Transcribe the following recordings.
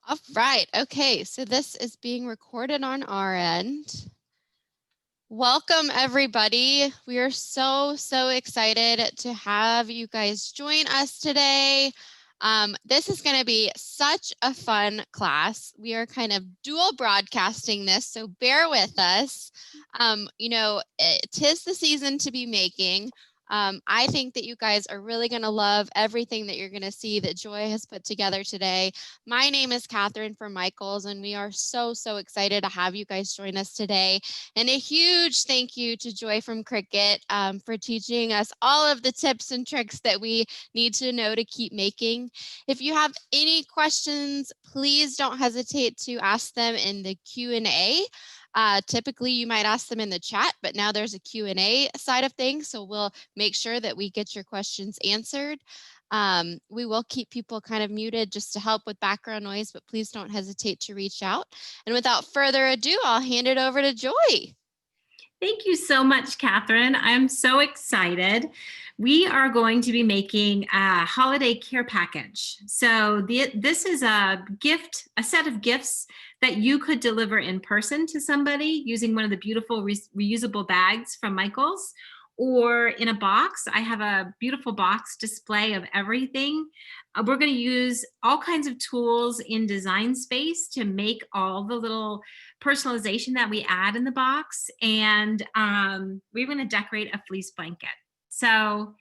All right. Okay. So this is being recorded on our end. Welcome, everybody. We are so excited to have you guys join us today. This is going to be such a fun class. We are kind of dual broadcasting this, so bear with us. Tis the season to be making. I think that you guys are really going to love everything that you're going to see that Joy has put together today. My name is Catherine from Michaels, and we are so excited to have you guys join us today. And a huge thank you to Joy from Cricut for teaching us all of the tips and tricks that we need to know to keep making. If you have any questions, please don't hesitate to ask them in the Q&A. Typically, you might ask them in the chat, but now there's a Q&A side of things, so we'll make sure that we get your questions answered. We will keep people kind of muted just to help with background noise, but please don't hesitate to reach out. And without further ado, I'll hand it over to Joy. Thank you so much, Catherine. I'm so excited. We are going to be making a holiday care package. So this is a set of gifts that you could deliver in person to somebody using one of the beautiful reusable bags from Michaels, or in a box. I have a beautiful box display of everything. We're going to use all kinds of tools in Design Space to make all the little personalization that we add in the box. And we're going to decorate a fleece blanket. So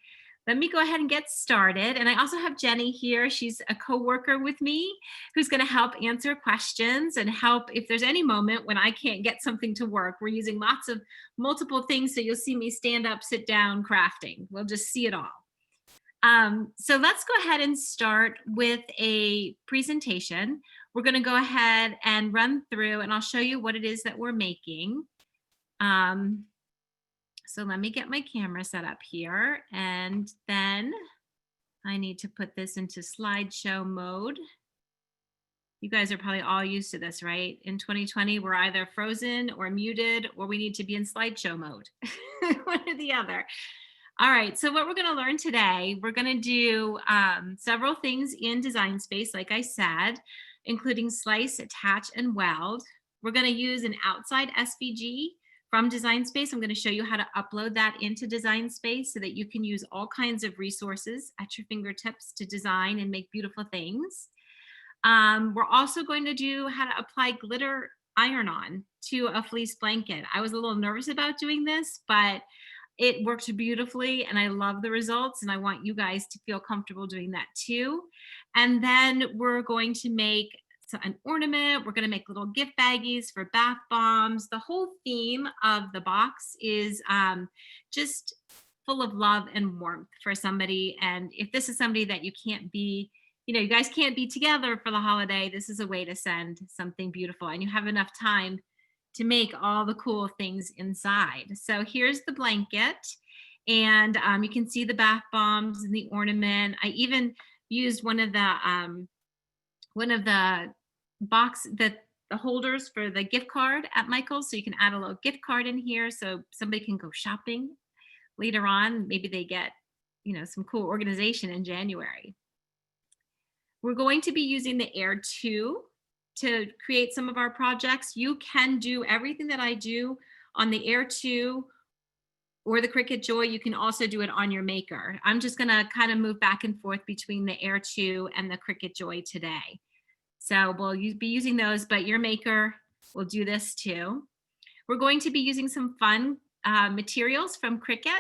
let me go ahead and get started. And I also have Jenny here. She's a co-worker with me who's going to help answer questions and help if there's any moment when I can't get something to work. We're using multiple things, so you'll see me stand up, sit down, crafting. We'll just see it all. So let's go ahead and start with a presentation. We're going to go ahead and run through, and I'll show you what it is that we're making. So let me get my camera set up here, and then I need to put this into slideshow mode. You guys are probably all used to this, right? In 2020, we're either frozen or muted, or we need to be in slideshow mode, one or the other. All right, so what we're going to learn today, we're going to do several things in Design Space, like I said, including slice, attach, and weld. We're going to use an outside SVG from Design Space. I'm going to show you how to upload that into Design Space so that you can use all kinds of resources at your fingertips to design and make beautiful things. We're also going to do how to apply glitter iron-on to a fleece blanket. I was a little nervous about doing this, but it worked beautifully and I love the results, and I want you guys to feel comfortable doing that too. And then we're going to make an ornament. We're going to make little gift baggies for bath bombs. The whole theme of the box is just full of love and warmth for somebody. And if this is somebody that you guys can't be together for the holiday, this is a way to send something beautiful, and you have enough time to make all the cool things inside. So here's the blanket, and you can see the bath bombs and the ornament. I even used one of the holders for the gift card at Michael's, so you can add a little gift card in here so somebody can go shopping later on. Maybe they get some cool organization in January. We're going to be using the Air 2 to create some of our projects. You can do everything that I do on the Air 2 or the Cricut Joy. You can also do it on your Maker. I'm just going to kind of move back and forth between the Air 2 and the Cricut Joy today. So we'll be using those, but your Maker will do this too. We're going to be using some fun materials from Cricut,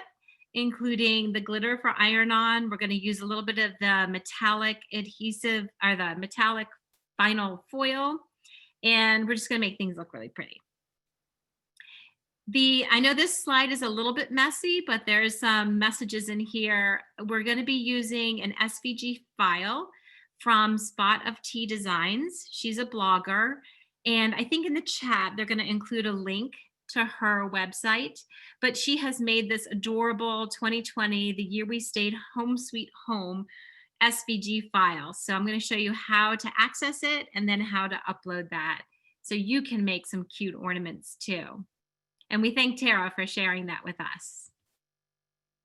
including the glitter for iron-on. We're going to use a little bit of the metallic adhesive, or the metallic vinyl foil, and we're just going to make things look really pretty. I know this slide is a little bit messy, but there's some messages in here. We're going to be using an SVG file from Spot of Tea Designs. She's a blogger, and I think in the chat they're going to include a link to her website, but she has made this adorable 2020, the year we stayed home sweet home, SVG file. So I'm going to show you how to access it and then how to upload that so you can make some cute ornaments too. And we thank Tara for sharing that with us.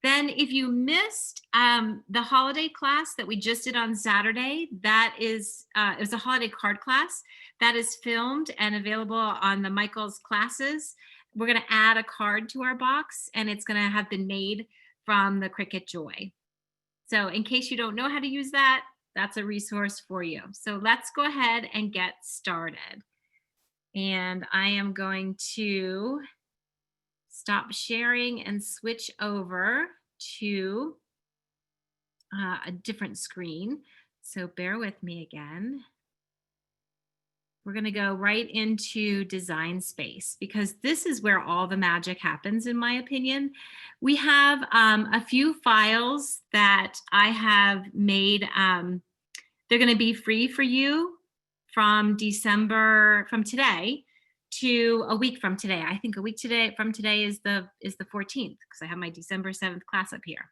Then if you missed the holiday class that we just did on Saturday, that is, it was a holiday card class that is filmed and available on the Michael's classes. We're going to add a card to our box, and it's going to have been made from the Cricut Joy. So in case you don't know how to use that, that's a resource for you. So let's go ahead and get started. And I am going to stop sharing and switch over to a different screen. So bear with me again. We're going to go right into Design Space because this is where all the magic happens, in my opinion. We have a few files that I have made. They're going to be free for you from today to a week from today. I think a week from today is the 14th because I have my December 7th class up here.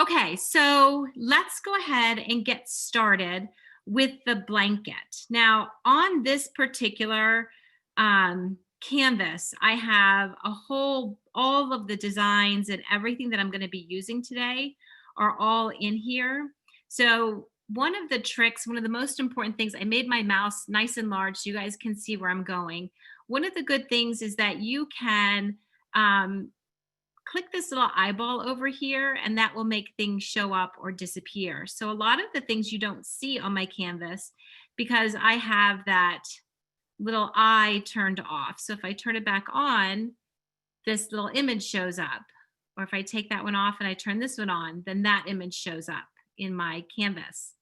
Okay, so let's go ahead and get started with the blanket. Now, on this particular canvas, I have all of the designs and everything that I'm going to be using today are all in here. So one of the tricks, one of the most important things, I made my mouse nice and large so you guys can see where I'm going. One of the good things is that you can click this little eyeball over here and that will make things show up or disappear. So a lot of the things you don't see on my canvas because I have that little eye turned off. So if I turn it back on, this little image shows up. Or if I take that one off and I turn this one on, then that image shows up in my canvas.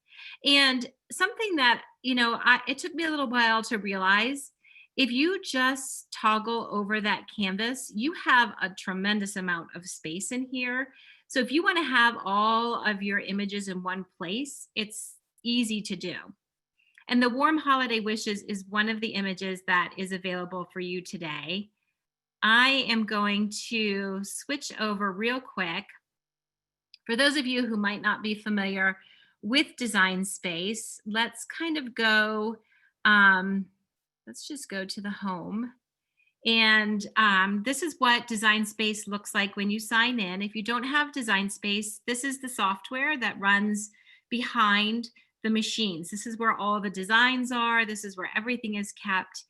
And something that, it took me a little while to realize, if you just toggle over that canvas, you have a tremendous amount of space in here. So if you want to have all of your images in one place, it's easy to do. And the Warm Holiday Wishes is one of the images that is available for you today. I am going to switch over real quick. For those of you who might not be familiar with Design Space, let's kind of go, let's just go to the home. And this is what Design Space looks like when you sign in. If you don't have Design Space, this is the software that runs behind the machines. This is where all the designs are. This is where everything is kept.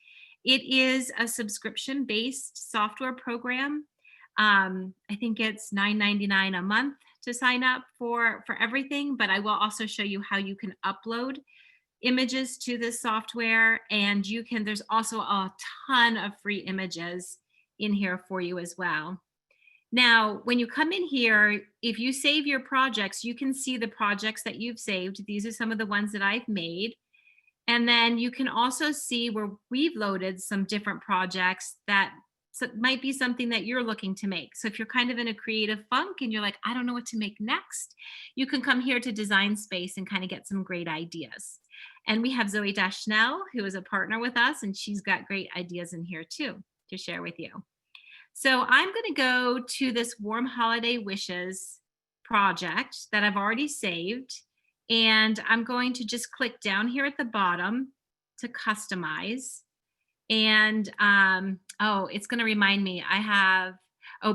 It is a subscription-based software program. I think it's $9.99 a month to sign up for everything, but I will also show you how you can upload images to this software, and there's also a ton of free images in here for you as well. Now, when you come in here, if you save your projects, you can see the projects that you've saved. These are some of the ones that I've made. And then you can also see where we've loaded some different projects that might be something that you're looking to make. So if you're kind of in a creative funk and you're like, I don't know what to make next, you can come here to Design Space and kind of get some great ideas. And we have Zoe Dashnell, who is a partner with us, and she's got great ideas in here too to share with you. So I'm going to go to this Warm Holiday Wishes project that I've already saved. And I'm going to just click down here at the bottom to customize. And it's going to remind me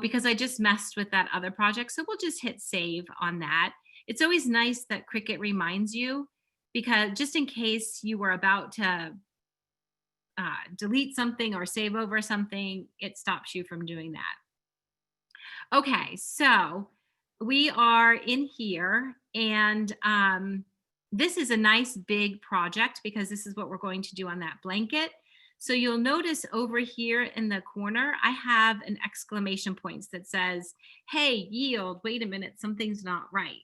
because I just messed with that other project. So we'll just hit save on that. It's always nice that Cricut reminds you, because just in case you were about to delete something or save over something, it stops you from doing that. Okay, so we are in here, and this is a nice big project because this is what we're going to do on that blanket. So you'll notice over here in the corner, I have an exclamation point that says, hey, yield, wait a minute, something's not right.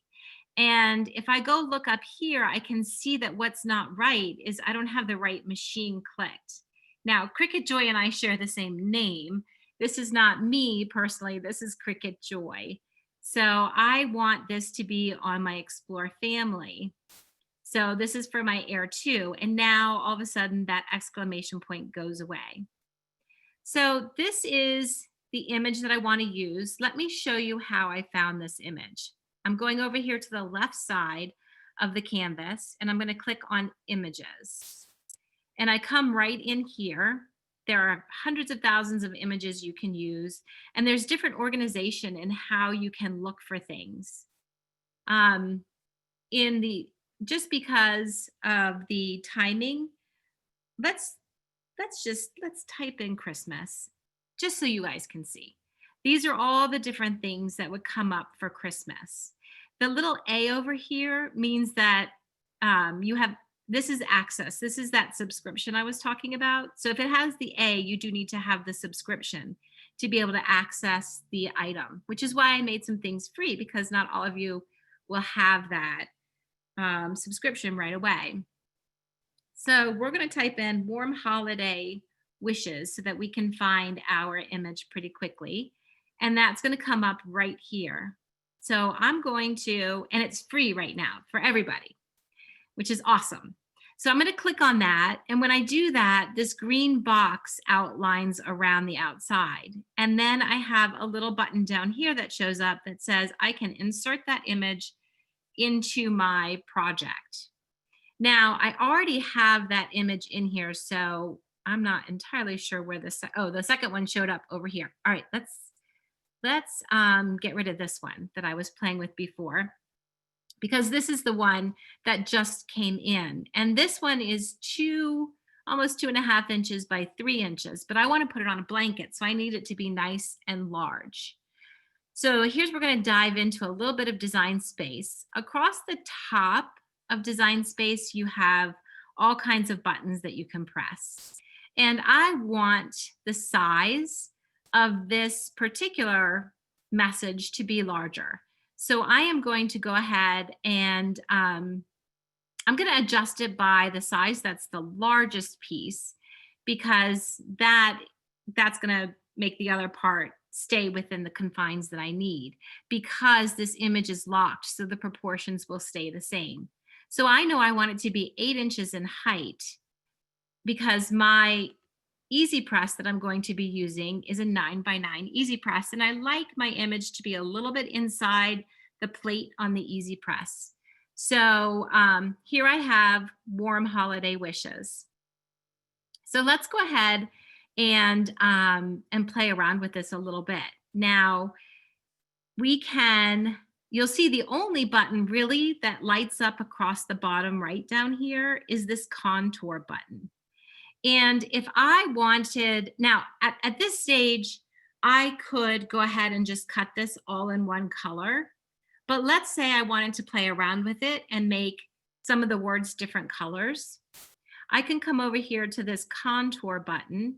And if I go look up here, I can see that what's not right is I don't have the right machine clicked. Now, Cricut Joy and I share the same name. This is not me personally, this is Cricut Joy. So I want this to be on my Explore family. So this is for my Air 2. And now all of a sudden that exclamation point goes away. So this is the image that I want to use. Let me show you how I found this image. I'm going over here to the left side of the canvas, and I'm going to click on images. And I come right in here, There are hundreds of thousands of images you can use, and there's different organization in how you can look for things. Um, in the Just because of the timing, let's let's type in Christmas just so you guys can see. These are all the different things that would come up for Christmas. The little A over here means that you have, this is access. This is that subscription I was talking about. So if it has the A, you do need to have the subscription to be able to access the item, which is why I made some things free, because not all of you will have that subscription right away. So we're going to type in warm holiday wishes so that we can find our image pretty quickly. And that's going to come up right here. So I'm going to, and it's free right now for everybody, which is awesome. So I'm going to click on that. And when I do that, this green box outlines around the outside. And then I have a little button down here that shows up that says I can insert that image into my project. Now, I already have that image in here, so I'm not entirely sure where the second one showed up over here. All right, let's get rid of this one that I was playing with before, because this is the one that just came in. And this one is almost 2.5 inches by 3 inches, but I want to put it on a blanket, so I need it to be nice and large. So we're going to dive into a little bit of Design Space. Across the top of Design Space, you have all kinds of buttons that you can press. And I want the size of this particular message to be larger. So I am going to go ahead and I'm going to adjust it by the size that's the largest piece, because that's going to make the other part stay within the confines that I need, because this image is locked, so the proportions will stay the same. So I know I want it to be 8 inches in height, because my Easy Press that I'm going to be using is a 9x9 Easy Press, and I like my image to be a little bit inside the plate on the Easy Press. So here I have warm holiday wishes. So let's go ahead and play around with this a little bit. Now, you'll see the only button really that lights up across the bottom right down here is this contour button. And if I wanted, now at this stage, I could go ahead and just cut this all in one color. But let's say I wanted to play around with it and make some of the words different colors. I can come over here to this contour button,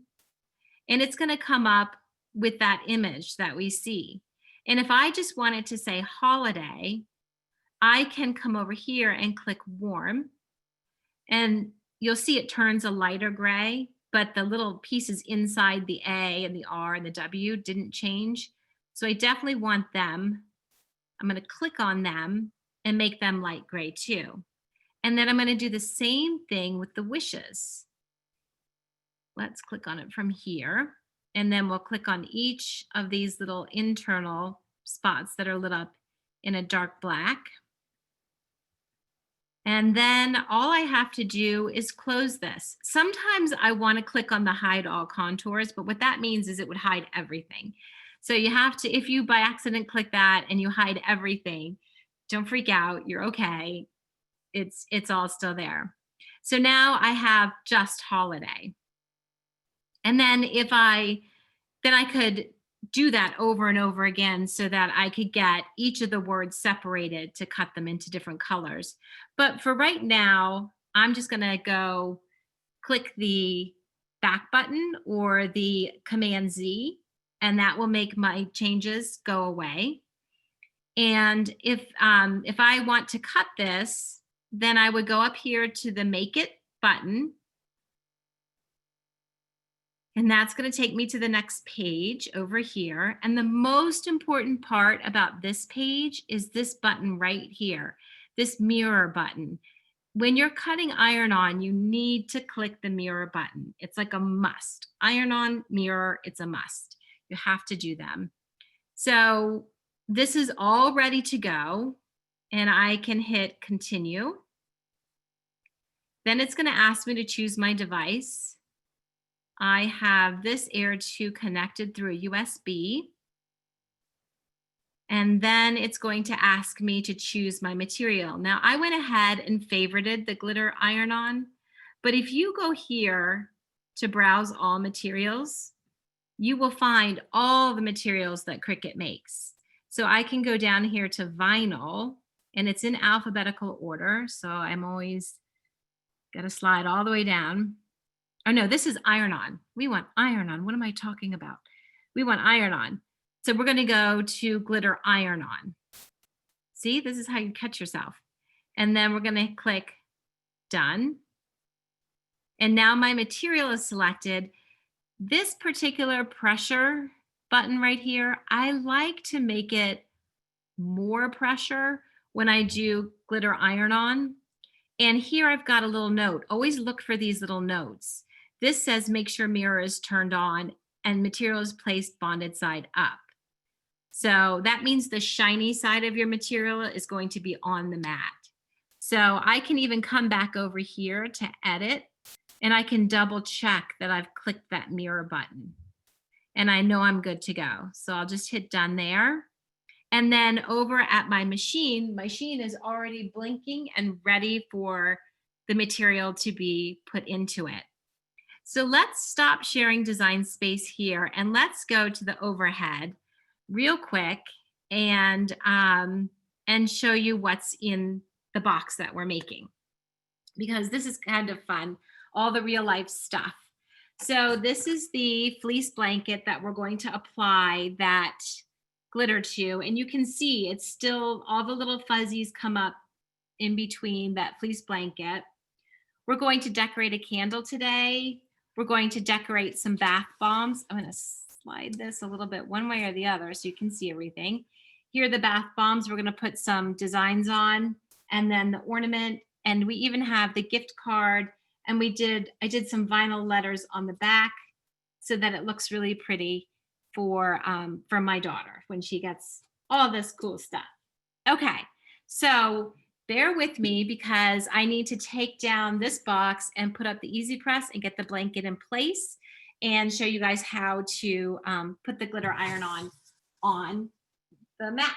and it's going to come up with that image that we see. And if I just wanted to say holiday, I can come over here and click warm, and you'll see it turns a lighter gray, but the little pieces inside the A and the R and the W didn't change. So I definitely want them. I'm going to click on them and make them light gray too. And then I'm going to do the same thing with the wishes. Let's click on it from here. And then we'll click on each of these little internal spots that are lit up in a dark black. And then all I have to do is close this. Sometimes I want to click on the hide all contours, but what that means is it would hide everything. So you have to, if you by accident click that and you hide everything, don't freak out, you're okay. It's all still there. So now I have just holiday. And then I could do that over and over again so that I could get each of the words separated to cut them into different colors. But for right now, I'm just going to go click the back button or the Command Z, and that will make my changes go away. And if I want to cut this, then I would go up here to the Make It button. And that's going to take me to the next page over here. And the most important part about this page is this button right here, this mirror button. When you're cutting iron-on, you need to click the mirror button. It's like a must. Iron-on, mirror, it's a must. You have to do them. So this is all ready to go, and I can hit continue. Then it's going to ask me to choose my device. I have this Air 2 connected through a USB. And then it's going to ask me to choose my material. Now I went ahead and favorited the glitter iron-on, but if you go here to browse all materials, you will find all the materials that Cricut makes. So I can go down here to vinyl, and it's in alphabetical order. So I'm always got to slide all the way down. Oh no, this is iron-on. We want iron-on. What am I talking about? We want iron-on. So we're going to go to glitter iron-on. See, this is how you catch yourself. And then we're going to click done. And now my material is selected. This particular pressure button right here, I like to make it more pressure when I do glitter iron-on. And here I've got a little note. Always look for these little notes. This says make sure mirror is turned on and material is placed bonded side up. So that means the shiny side of your material is going to be on the mat. So I can even come back over here to edit, and I can double check that I've clicked that mirror button. And I know I'm good to go. So I'll just hit done there. And then over at my machine is already blinking and ready for the material to be put into it. So let's stop sharing design space here and let's go to the overhead real quick and show you what's in the box that we're making, because this is kind of fun, all the real life stuff. So this is the fleece blanket that we're going to apply that glitter to, and you can see it's still, all the little fuzzies come up in between that fleece blanket. We're going to decorate a candle today. We're going to decorate some bath bombs. I'm going to slide this a little bit one way or the other so you can see everything. Here are the bath bombs. We're going to put some designs on, and then the ornament, and we even have the gift card, and I did some vinyl letters on the back so that it looks really pretty for my daughter when she gets all this cool stuff. Okay, so bear with me because I need to take down this box and put up the easy press and get the blanket in place and show you guys how to put the glitter iron-on the mat.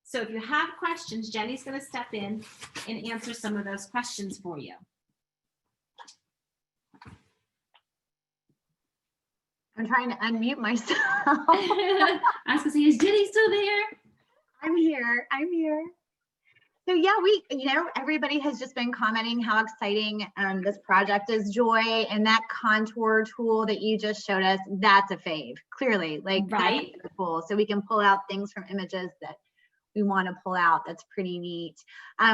So if you have questions, Jenny's going to step in and answer some of those questions for you. I'm trying to unmute myself. I was going to say, is Jenny still there? I'm here. So yeah, everybody has just been commenting how exciting this project is, Joy, and that contour tool that you just showed us, that's a fave, clearly, like right. That's cool. So we can pull out things from images that we want to pull out. That's pretty neat.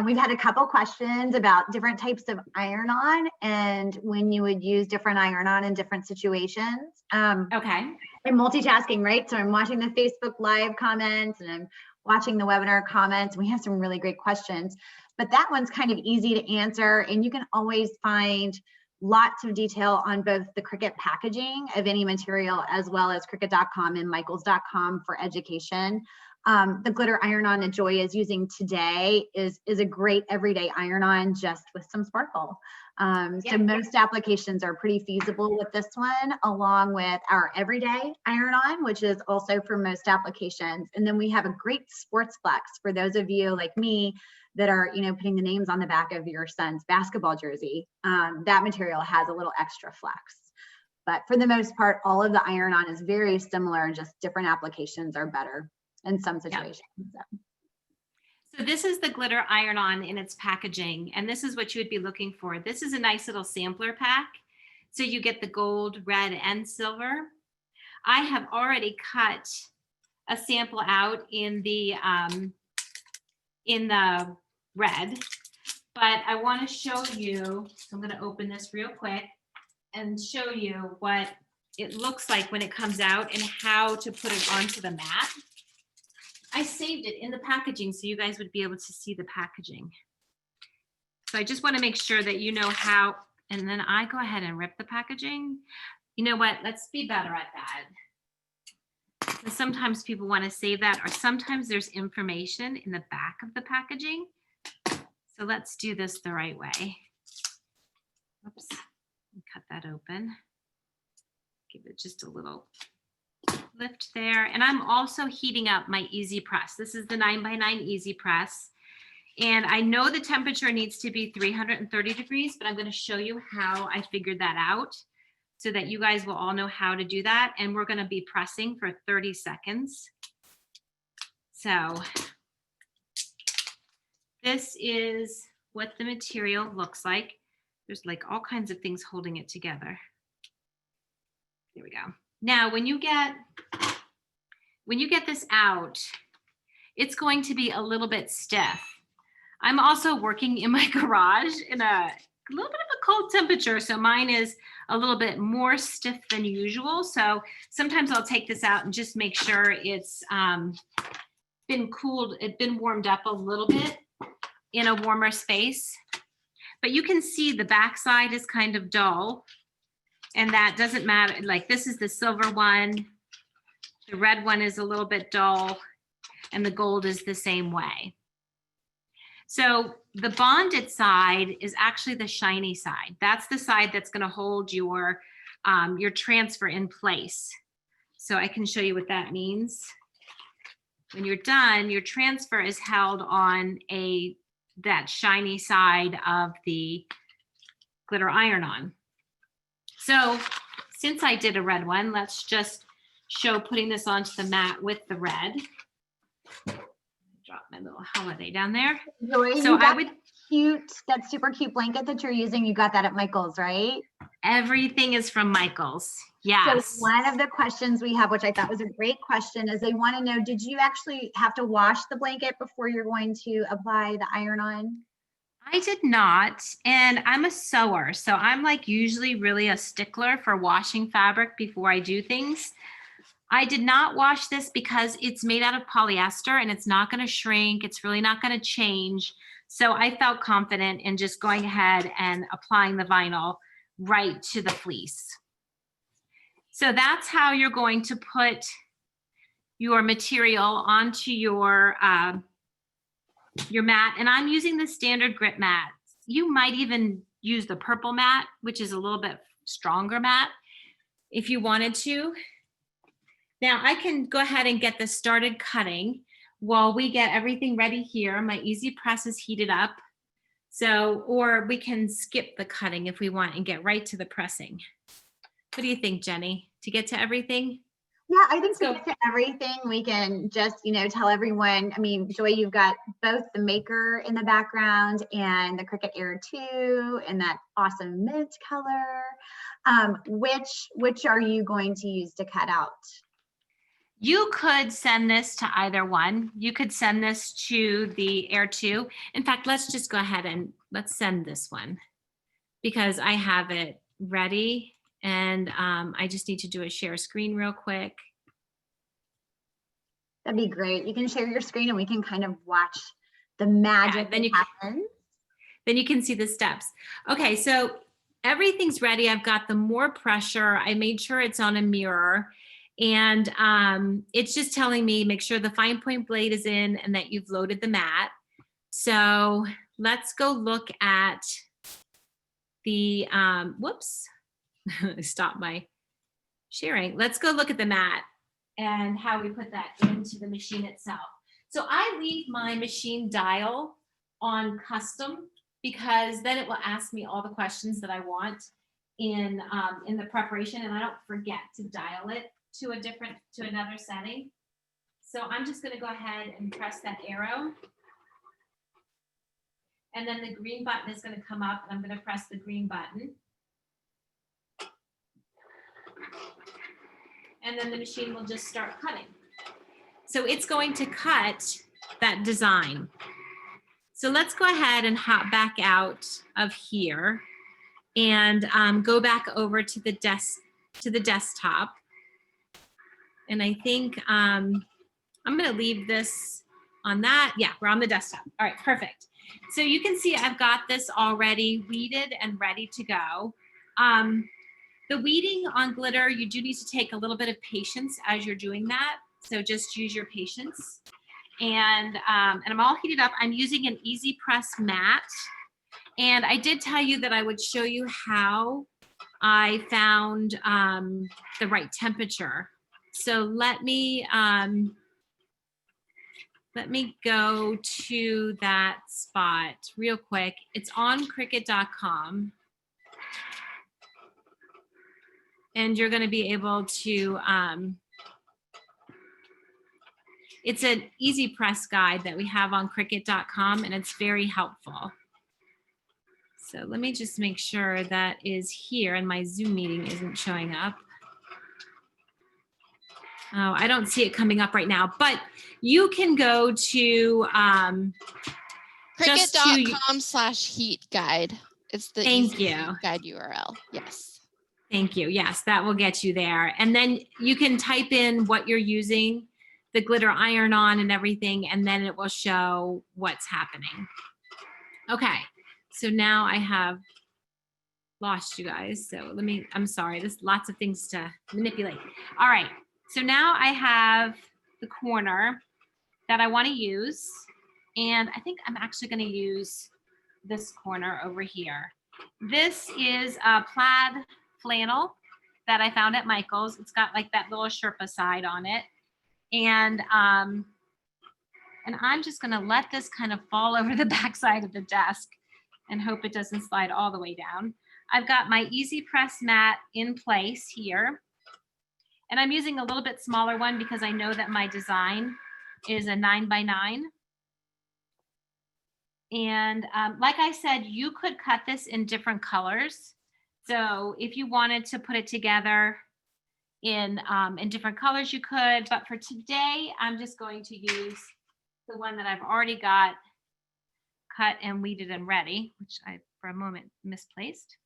We've had a couple questions about different types of iron-on and when you would use different iron-on in different situations. Okay. I'm multitasking, right? So I'm watching the Facebook Live comments and I'm watching the webinar comments. We have some really great questions, but that one's kind of easy to answer, and you can always find lots of detail on both the Cricut packaging of any material as well as Cricut.com and Michaels.com for education. The glitter iron-on that Joy is using today is a great everyday iron-on just with some sparkle. So most applications are pretty feasible with this one, along with our everyday iron-on, which is also for most applications. And then we have a great sports flex for those of you like me that are, putting the names on the back of your son's basketball jersey. That material has a little extra flex. But for the most part, all of the iron-on is very similar, just different applications are better in some situations. Yeah. So this is the glitter iron-on in its packaging, and this is what you would be looking for. This is a nice little sampler pack. So you get the gold, red, and silver. I have already cut a sample out in the red, but I want to show you, so I'm going to open this real quick and show you what it looks like when it comes out and how to put it onto the mat. I saved it in the packaging so you guys would be able to see the packaging. So I just want to make sure that you know how, and then I go ahead and rip the packaging. You know what? Let's be better at that. Because sometimes people want to save that, or sometimes there's information in the back of the packaging. So let's do this the right way. Oops, cut that open. Give it just a little lift there. And I'm also heating up my Easy Press. This is the 9x9 Easy Press. And I know the temperature needs to be 330 degrees, but I'm going to show you how I figured that out so that you guys will all know how to do that. And we're going to be pressing for 30 seconds. So this is what the material looks like. There's like all kinds of things holding it together. There we go. Now, when you get this out, it's going to be a little bit stiff. I'm also working in my garage in a little bit of a cold temperature, so mine is a little bit more stiff than usual. So sometimes I'll take this out and just make sure it's been cooled, it's been warmed up a little bit in a warmer space. But you can see the backside is kind of dull, and that doesn't matter. Like, this is the silver one. The red one is a little bit dull, and the gold is the same way. So the bonded side is actually the shiny side. That's the side that's going to hold your transfer in place. So I can show you what that means. When you're done, your transfer is held on that shiny side of the glitter iron-on. So since I did a red one, let's just show putting this onto the mat with the red. Drop my little holiday down there. Joy, So I would that super cute blanket that you're using, you got that at Michael's, right? Everything is from Michael's. Yes. So one of the questions we have, which I thought was a great question, is they want to know, did you actually have to wash the blanket before you're going to apply the iron-on? I did not, and I'm a sewer, so I'm like usually really a stickler for washing fabric before I do things. I did not wash this because it's made out of polyester and it's not going to shrink. It's really not going to change. So I felt confident in just going ahead and applying the vinyl right to the fleece. So that's how you're going to put your material onto your mat. And I'm using the standard grit mat. You might even use the purple mat, which is a little bit stronger mat if you wanted to. Now I can go ahead and get this started cutting while we get everything ready here. My Easy Press is heated up. So, or we can skip the cutting if we want and get right to the pressing. What do you think, Jenny? To get to everything? Yeah, I think to get to everything, we can just, tell everyone, I mean, Joy, you've got both the maker in the background and the Cricut Air 2 and that awesome mint color. Which are you going to use to cut out? You could send this to either one. You could send this to the Air 2. In fact, let's just go ahead and let's send this one because I have it ready and I just need to do a share screen real quick. That'd be great. You can share your screen and we can kind of watch the magic that happens. Then you can see the steps. Okay, so everything's ready. I've got the more pressure. I made sure it's on a mirror. And it's just telling me, make sure the fine point blade is in and that you've loaded the mat. So let's go look at the, whoops, stop my sharing. Let's go look at the mat and how we put that into the machine itself. So I leave my machine dial on custom because then it will ask me all the questions that I want in the preparation and I don't forget to dial it to another setting. So I'm just going to go ahead and press that arrow. And then the green button is going to come up and I'm going to press the green button. And then the machine will just start cutting. So it's going to cut that design. So let's go ahead and hop back out of here and go back over to the desktop. And I think I'm going to leave this on that. Yeah, we're on the desktop. All right, perfect. So you can see I've got this already weeded and ready to go. The weeding on glitter, you do need to take a little bit of patience as you're doing that. So just use your patience. And I'm all heated up. I'm using an Easy Press mat. And I did tell you that I would show you how I found the right temperature. So let me go to that spot real quick. It's on Cricut.com. And you're going to be able to, it's an easy press guide that we have on Cricut.com, and it's very helpful. So let me just make sure that is here and my Zoom meeting isn't showing up. Oh, I don't see it coming up right now, but you can go to Cricut.com/heat guide. It's the Thank easy you. guide URL. Yes. Thank you. Yes, that will get you there. And then you can type in what you're using, the glitter iron-on and everything, and then it will show what's happening. Okay, so now I have lost you guys. So I'm sorry, there's lots of things to manipulate. All right, so now I have the corner that I want to use. And I think I'm actually going to use this corner over here. This is a plaid flannel that I found at Michael's. It's got like that little Sherpa side on it. And I'm just going to let this kind of fall over the back side of the desk and hope it doesn't slide all the way down. I've got my easy press mat in place here. And I'm using a little bit smaller one because I know that my design is a 9x9. And like I said, you could cut this in different colors. So if you wanted to put it together in different colors, you could. But for today, I'm just going to use the one that I've already got cut and weeded and ready, which I, for a moment, misplaced.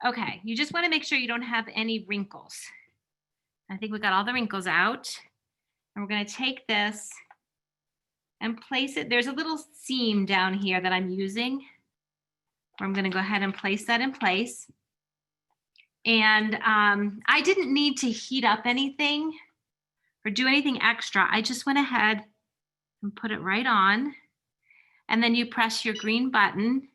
Okay, you just want to make sure you don't have any wrinkles. I think we got all the wrinkles out. And we're going to take this and place it. There's a little seam down here that I'm using. I'm going to go ahead and place that in place. And I didn't need to heat up anything or do anything extra. I just went ahead and put it right on. And then you press your green button.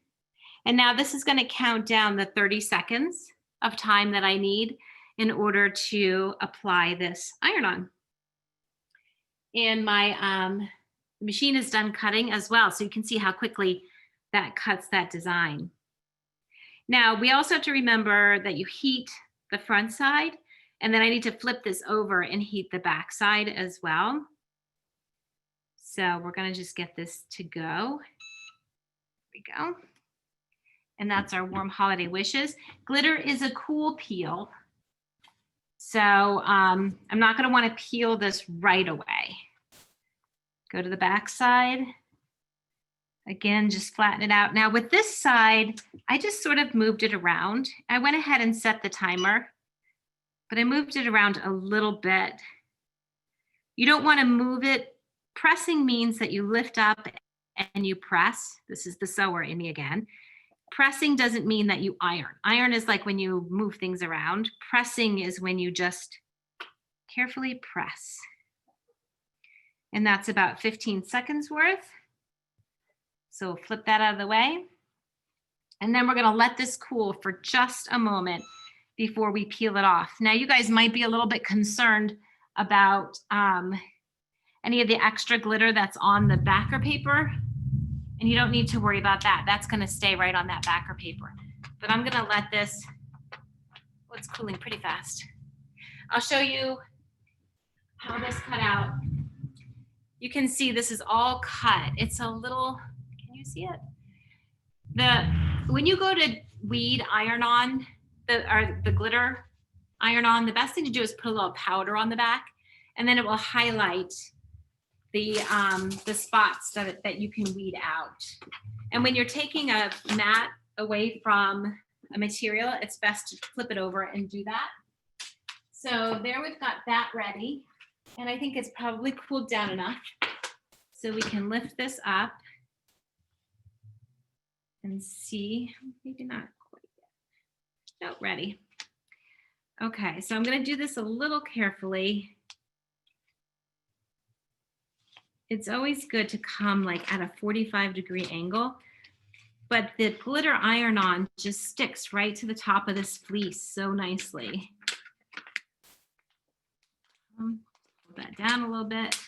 And now this is going to count down the 30 seconds of time that I need in order to apply this iron-on. And my machine is done cutting as well, so you can see how quickly that cuts that design. Now, we also have to remember that you heat the front side, and then I need to flip this over and heat the back side as well. So we're going to just get this to go. There we go. And that's our warm holiday wishes. Glitter is a cool peel. So I'm not going to want to peel this right away. Go to the back side. Again, just flatten it out. Now with this side, I just sort of moved it around. I went ahead and set the timer, but I moved it around a little bit. You don't want to move it. Pressing means that you lift up and you press. This is the sewer in me again. Pressing doesn't mean that you iron. Iron is like when you move things around. Pressing is when you just carefully press. And that's about 15 seconds worth. So flip that out of the way. And then we're going to let this cool for just a moment before we peel it off. Now, you guys might be a little bit concerned about any of the extra glitter that's on the backer paper. And you don't need to worry about that. That's going to stay right on that backer paper. But I'm going to let this, oh, it's cooling pretty fast. I'll show you how this cut out. You can see this is all cut. It's a little, can you see it? When you go to weed iron-on, the glitter iron-on, the best thing to do is put a little powder on the back, and then it will highlight the spots that you can weed out. And when you're taking a mat away from a material, it's best to flip it over and do that. So there we've got that ready. And I think it's probably cooled down enough. So we can lift this up and see, maybe not quite yet. No, ready. Okay, so I'm going to do this a little carefully. It's always good to come like at a 45-degree angle, but the glitter iron-on just sticks right to the top of this fleece so nicely. Pull that down a little bit.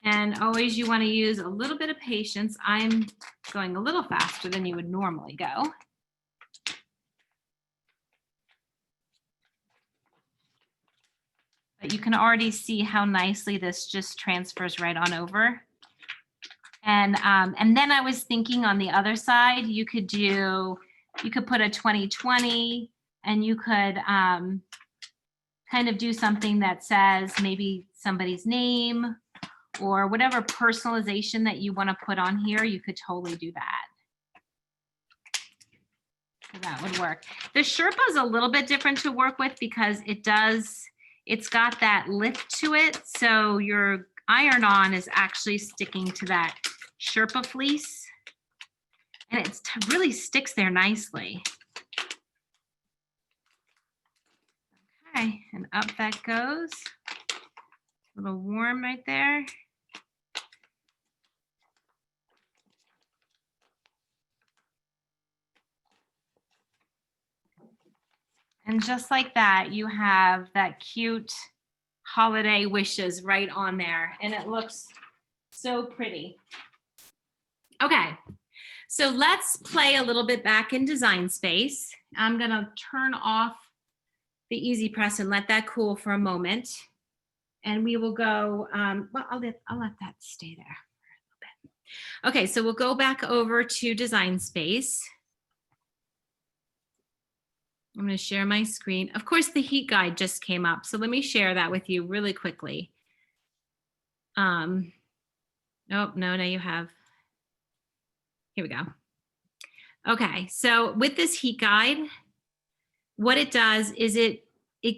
And always you want to use a little bit of patience. I'm going a little faster than you would normally go. But you can already see how nicely this just transfers right on over. And then I was thinking on the other side, you could put a 2020, and you could kind of do something that says maybe somebody's name or whatever personalization that you want to put on here. You could totally do that. So that would work. The Sherpa is a little bit different to work with because it's got that lift to it. So your iron-on is actually sticking to that Sherpa fleece, and it really sticks there nicely. Okay, and up that goes. A little warm right there. And just like that, you have that cute holiday wishes right on there, and it looks so pretty. Okay, so let's play a little bit back in Design Space. I'm gonna turn off the Easy Press and let that cool for a moment. And we will go, well, I'll let that stay there for a little bit. Okay, so we'll go back over to Design Space. I'm going to share my screen. Of course, the heat guide just came up, so let me share that with you really quickly. Oh, no, now you have. Here we go. Okay, so with this heat guide, what it does is it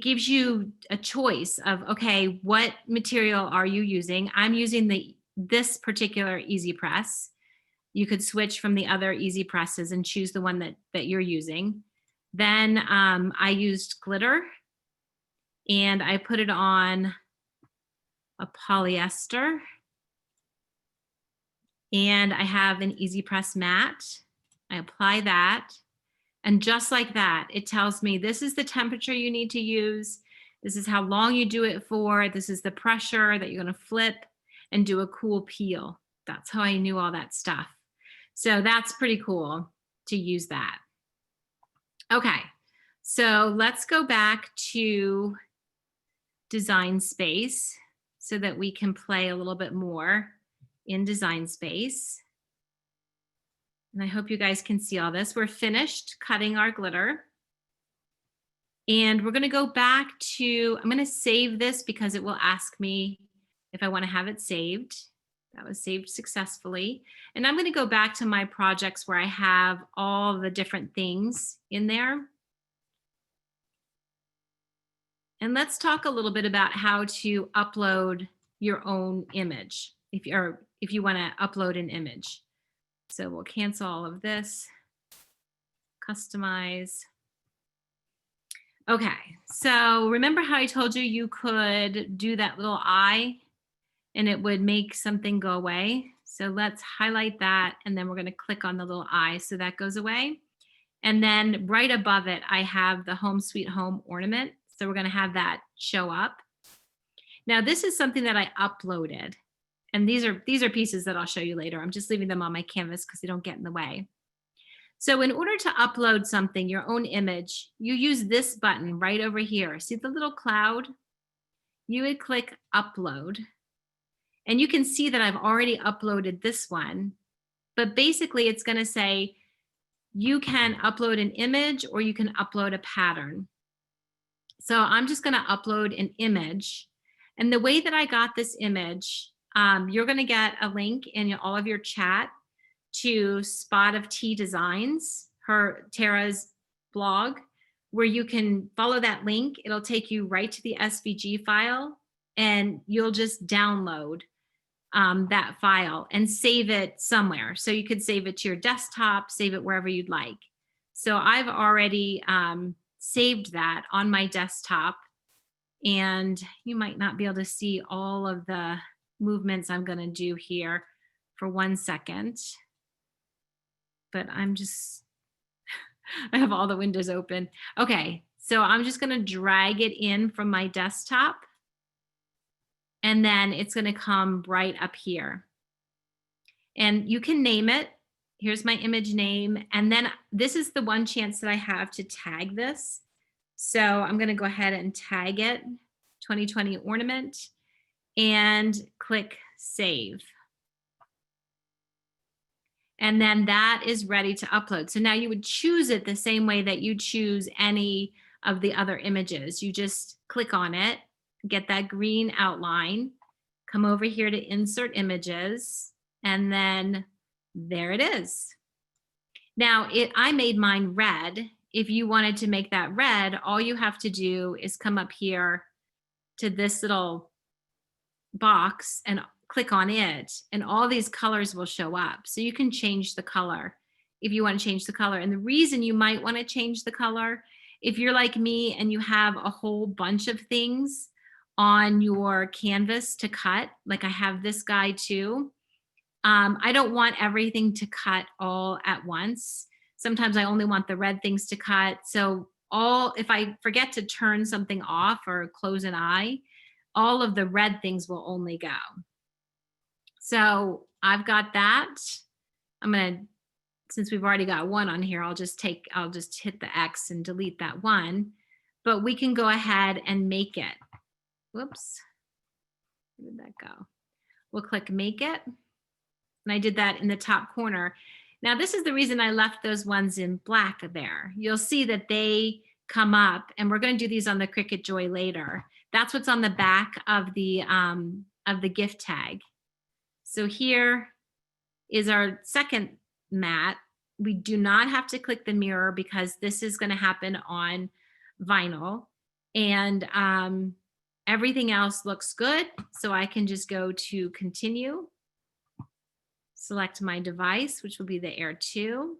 gives you a choice of, okay, what material are you using? I'm using this particular Easy Press. You could switch from the other Easy Presses and choose the one that you're using. Then I used glitter, and I put it on a polyester, and I have an Easy Press mat. I apply that, and just like that, it tells me this is the temperature you need to use. This is how long you do it for. This is the pressure that you're going to flip and do a cool peel. That's how I knew all that stuff. So that's pretty cool to use that. Okay, so let's go back to Design Space so that we can play a little bit more in Design Space. And I hope you guys can see all this. We're finished cutting our glitter. And we're gonna go back to, I'm gonna save this because it will ask me if I wanna have it saved. That was saved successfully. And I'm gonna go back to my projects where I have all the different things in there. And let's talk a little bit about how to upload your own image if you wanna upload an image. So we'll cancel all of this, customize. Okay, so remember how I told you you could do that little eye and it would make something go away? So let's highlight that, and then we're gonna click on the little eye so that goes away. And then right above it, I have the Home Sweet Home ornament. So we're gonna have that show up. Now this is something that I uploaded. And these are pieces that I'll show you later. I'm just leaving them on my canvas because they don't get in the way. So in order to upload something, your own image, you use this button right over here. See the little cloud? You would click upload. And you can see that I've already uploaded this one. But basically it's going to say you can upload an image or you can upload a pattern. So I'm just going to upload an image. And the way that I got this image, you're going to get a link in all of your chat to Spot of Tea Designs, Tara's blog, where you can follow that link. It'll take you right to the SVG file, and you'll just download that file and save it somewhere. So you could save it to your desktop, save it wherever you'd like. So I've already saved that on my desktop, and you might not be able to see all of the movements I'm going to do here for 1 second. But I'm just, I have all the windows open. Okay, so I'm just going to drag it in from my desktop. And then it's going to come right up here. And you can name it. Here's my image name. And then this is the one chance that I have to tag this. So I'm going to go ahead and tag it, 2020 ornament, and click save. And then that is ready to upload. So now you would choose it the same way that you choose any of the other images. You just click on it, get that green outline, come over here to insert images, and then there it is. Now, I made mine red. If you wanted to make that red, all you have to do is come up here to this little box and click on it, and all these colors will show up. So you can change the color if you want to change the color. And the reason you might want to change the color, if you're like me and you have a whole bunch of things on your canvas to cut, like I have this guy too, I don't want everything to cut all at once. Sometimes I only want the red things to cut. So if I forget to turn something off or close an eye, all of the red things will only go. So I've got that. I'm gonna, since we've already got one on here, I'll just hit the X and delete that one. But we can go ahead and make it. Whoops, where did that go? We'll click make it. And I did that in the top corner. Now this is the reason I left those ones in black there. You'll see that they come up, and we're going to do these on the Cricut Joy later. That's what's on the back of the gift tag. So here is our second mat. We do not have to click the mirror because this is going to happen on vinyl, and everything else looks good. So I can just go to continue, select my device, which will be the Air 2.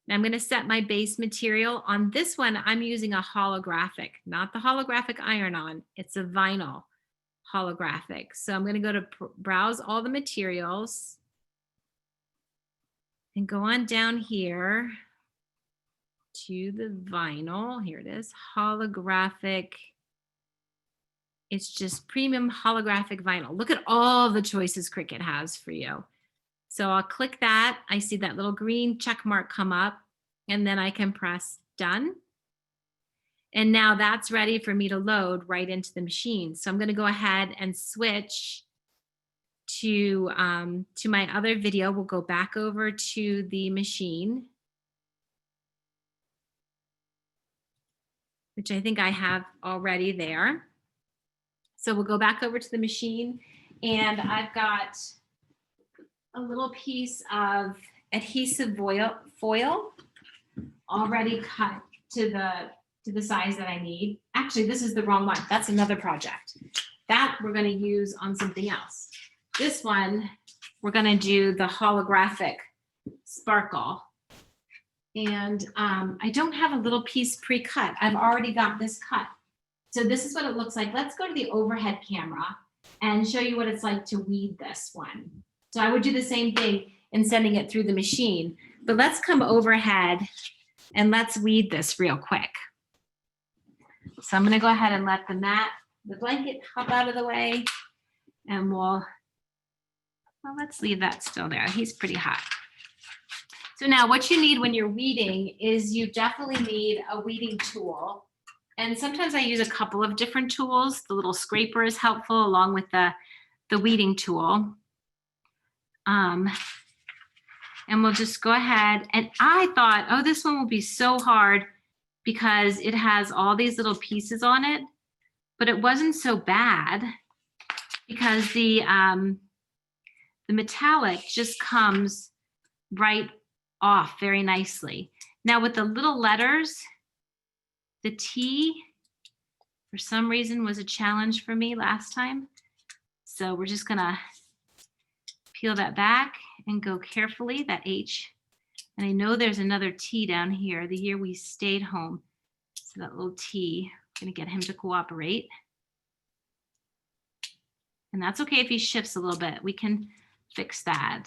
Now I'm going to set my base material. On this one, I'm using a holographic, not the holographic iron-on. It's a vinyl holographic. So I'm going to go to browse all the materials and go on down here to the vinyl. Here it is, holographic. It's just premium holographic vinyl. Look at all the choices Cricut has for you. So I'll click that. I see that little green check mark come up, and then I can press done. And now that's ready for me to load right into the machine. So I'm going to go ahead and switch to my other video. We'll go back over to the machine, which I think I have already there. So we'll go back over to the machine, and I've got a little piece of adhesive foil already cut to the size that I need. Actually, this is the wrong one. That's another project. That we're going to use on something else. This one, we're going to do the holographic sparkle. And I don't have a little piece pre-cut. I've already got this cut. So this is what it looks like. Let's go to the overhead camera and show you what it's like to weed this one. So I would do the same thing in sending it through the machine, but let's come overhead and let's weed this real quick. So I'm going to go ahead and let the blanket hop out of the way, and let's leave that still there. He's pretty hot. So now what you need when you're weeding is you definitely need a weeding tool. And sometimes I use a couple of different tools. The little scraper is helpful along with the weeding tool. And we'll just go ahead, and I thought, oh, this one will be so hard because it has all these little pieces on it, but it wasn't so bad because the metallic just comes right off very nicely. Now with the little letters, the T, for some reason, was a challenge for me last time. So we're just gonna peel that back and go carefully, that H. And I know there's another T down here, the year we stayed home. So that little T, I'm gonna get him to cooperate. And that's okay if he shifts a little bit. We can fix that.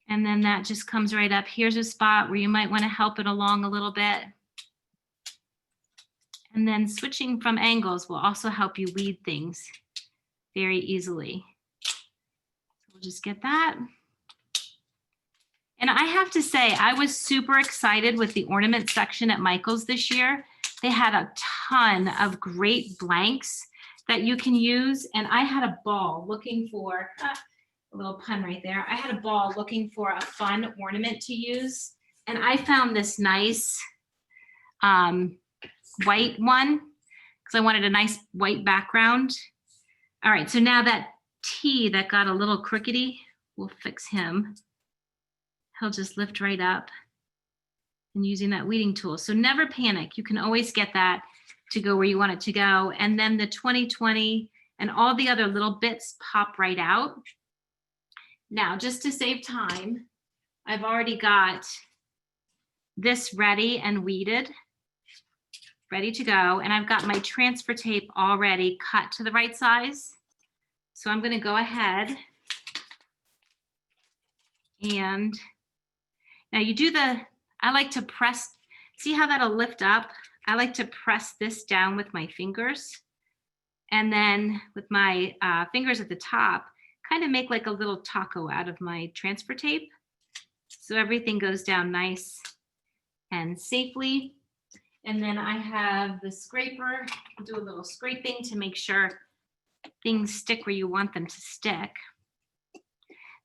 And then that just comes right up. Here's a spot where you might want to help it along a little bit. And then switching from angles will also help you weed things very easily. We'll just get that. And I have to say, I was super excited with the ornament section at Michael's this year. They had a ton of great blanks that you can use. And I had a ball looking for, a little pun right there. I had a ball looking for a fun ornament to use. And I found this nice white one because I wanted a nice white background. All right, so now that T that got a little crookedy, we'll fix him. He'll just lift right up and using that weeding tool. So never panic. You can always get that to go where you want it to go. And then the 20/20 and all the other little bits pop right out. Now, just to save time, I've already got this ready and weeded, ready to go. And I've got my transfer tape already cut to the right size. So I'm going to go ahead and now you do I like to press, see how that'll lift up? I like to press this down with my fingers. And then with my fingers at the top, kind of make like a little taco out of my transfer tape. So everything goes down nice and safely. And then I have the scraper, do a little scraping to make sure things stick where you want them to stick.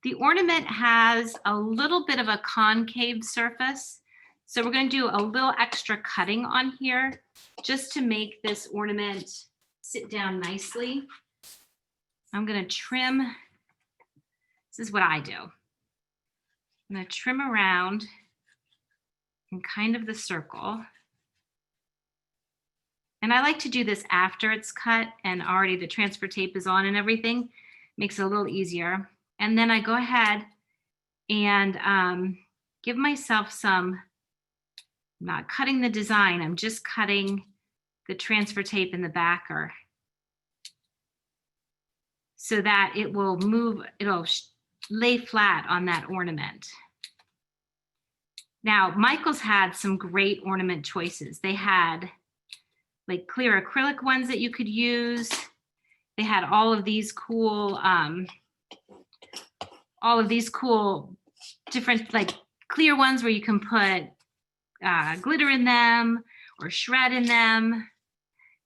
The ornament has a little bit of a concave surface. So we're going to do a little extra cutting on here just to make this ornament sit down nicely. I'm going to trim. This is what I do. I'm going to trim around in kind of the circle. And I like to do this after it's cut and already the transfer tape is on and everything. Makes it a little easier. And then I go ahead and give myself some, I'm not cutting the design, I'm just cutting the transfer tape in the backer so that it will move, it'll lay flat on that ornament. Now, Michael's had some great ornament choices. They had like clear acrylic ones that you could use. They had all of these cool different like clear ones where you can put glitter in them or shred in them.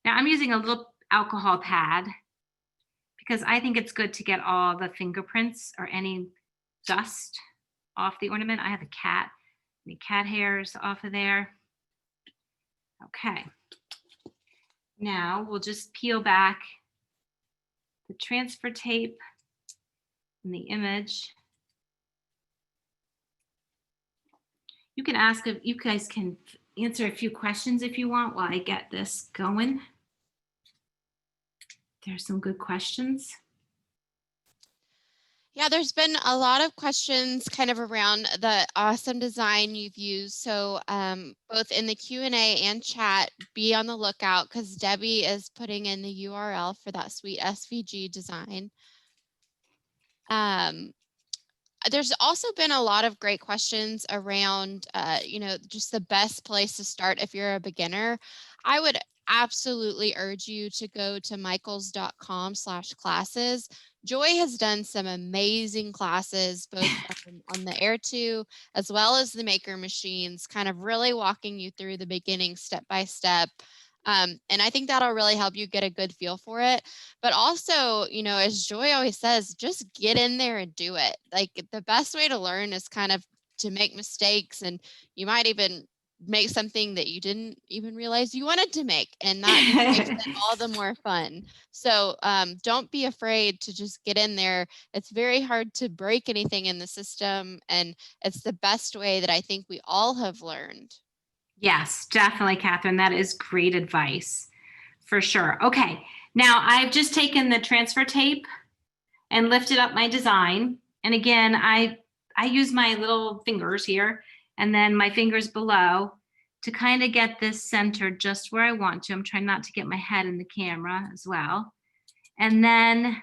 Now I'm using a little alcohol pad because I think it's good to get all the fingerprints or any dust off the ornament. I have a cat, any cat hairs off of there. Okay. Now we'll just peel back the transfer tape and the image. You can ask if you guys can answer a few questions if you want while I get this going. There's some good questions. Yeah, there's been a lot of questions kind of around the awesome design you've used. So both in the Q&A and chat, be on the lookout because Debbie is putting in the URL for that sweet SVG design. There's also been a lot of great questions around, just the best place to start if you're a beginner. I would absolutely urge you to go to michaels.com/classes. Joy has done some amazing classes, both on the Air 2 as well as the Maker Machines, kind of really walking you through the beginning step by step. And I think that'll really help you get a good feel for it. But also, as Joy always says, just get in there and do it. Like the best way to learn is kind of to make mistakes, and you might even make something that you didn't even realize you wanted to make, and that just makes it all the more fun. So don't be afraid to just get in there. It's very hard to break anything in the system, and it's the best way that I think we all have learned. Yes, definitely, Catherine. That is great advice for sure. Okay, now I've just taken the transfer tape and lifted up my design. And again, I use my little fingers here and then my fingers below to kind of get this centered just where I want to. I'm trying not to get my head in the camera as well. And then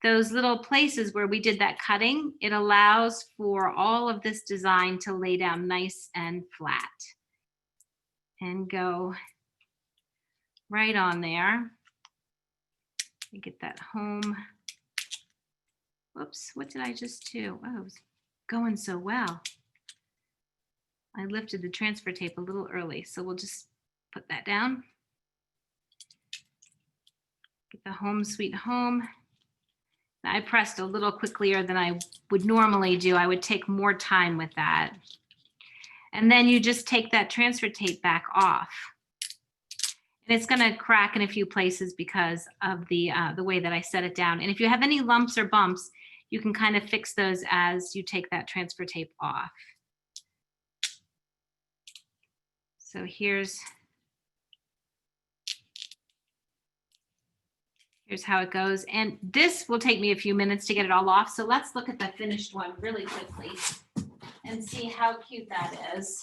those little places where we did that cutting, it allows for all of this design to lay down nice and flat and go right on there. Get that home. Whoops, what did I just do? Oh, it was going so well. I lifted the transfer tape a little early, so we'll just put that down. Get the home sweet home. I pressed a little quicker than I would normally do. I would take more time with that. And then you just take that transfer tape back off. And it's gonna crack in a few places because of the way that I set it down. And if you have any lumps or bumps, you can kind of fix those as you take that transfer tape off. So here's how it goes. And this will take me a few minutes to get it all off. So let's look at the finished one really quickly and see how cute that is.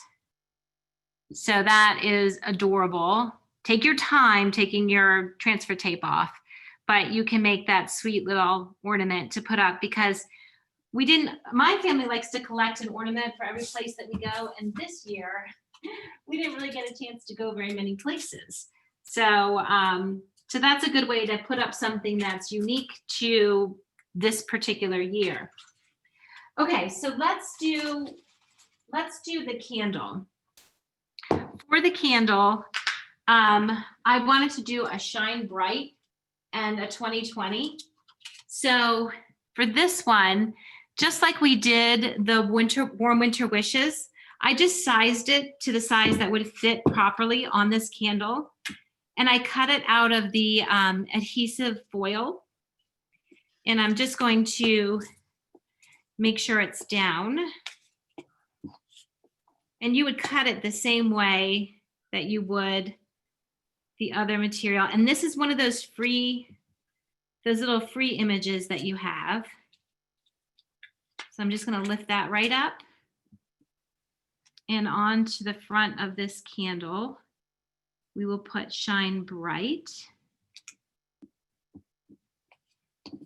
So that is adorable. Take your time taking your transfer tape off, but you can make that sweet little ornament to put up because my family likes to collect an ornament for every place that we go. And this year, we didn't really get a chance to go very many places. So, so that's a good way to put up something that's unique to this particular year. Okay, so let's do the candle. For the candle, I wanted to do a Shine Bright and a 2020. So for this one, just like we did the warm winter wishes, I just sized it to the size that would fit properly on this candle. And I cut it out of the adhesive foil. And I'm just going to make sure it's down. And you would cut it the same way that you would the other material. And this is one of those little free images that you have. So I'm just gonna lift that right up and onto the front of this candle. We will put Shine Bright.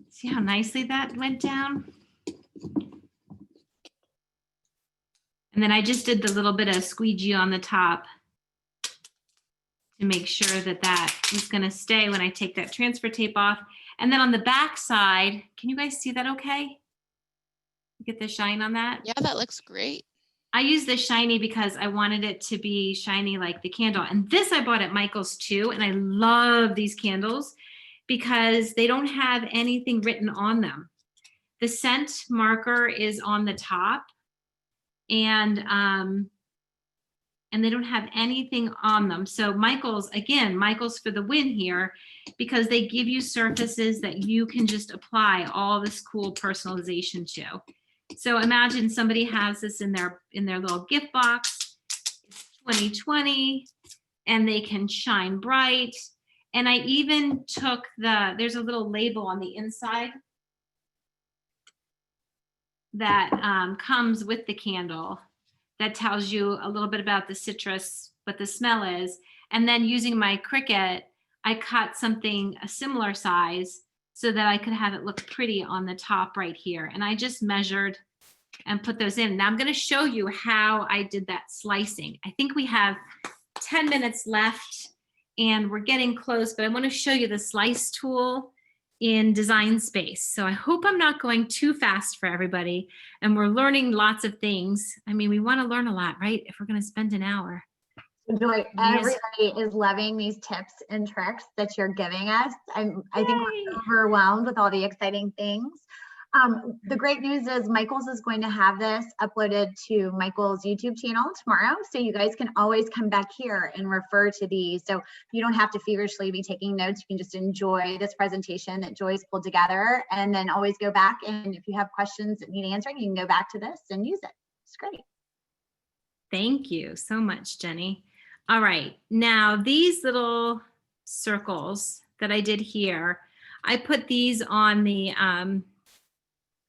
See how nicely that went down? And then I just did the little bit of squeegee on the top to make sure that that is gonna stay when I take that transfer tape off. And then on the back side, can you guys see that okay? Get the shine on that? Yeah, that looks great. I use the shiny because I wanted it to be shiny like the candle. And this I bought at Michael's too. And I love these candles because they don't have anything written on them. The scent marker is on the top and they don't have anything on them. So Michael's for the win here because they give you surfaces that you can just apply all this cool personalization to. So imagine somebody has this in their little gift box, 2020, and they can shine bright. And I even took there's a little label on the inside that comes with the candle that tells you a little bit about the citrus, what the smell is. And then using my Cricut, I cut something a similar size so that I could have it look pretty on the top right here. And I just measured and put those in. Now I'm going to show you how I did that slicing. I think we have 10 minutes left and we're getting close, but I want to show you the slice tool in Design Space. So I hope I'm not going too fast for everybody and we're learning lots of things. I mean, we want to learn a lot, right? If we're going to spend an hour. Joy, everybody is loving these tips and tricks that you're giving us. I think we're overwhelmed with all the exciting things. The great news is Michael's is going to have this uploaded to Michael's YouTube channel tomorrow. So you guys can always come back here and refer to these. So you don't have to feverishly be taking notes. You can just enjoy this presentation that Joy's pulled together and then always go back. And if you have questions that need answering, you can go back to this and use it. It's great. Thank you so much, Jenny. All right, now these little circles that I did here, I put these on the,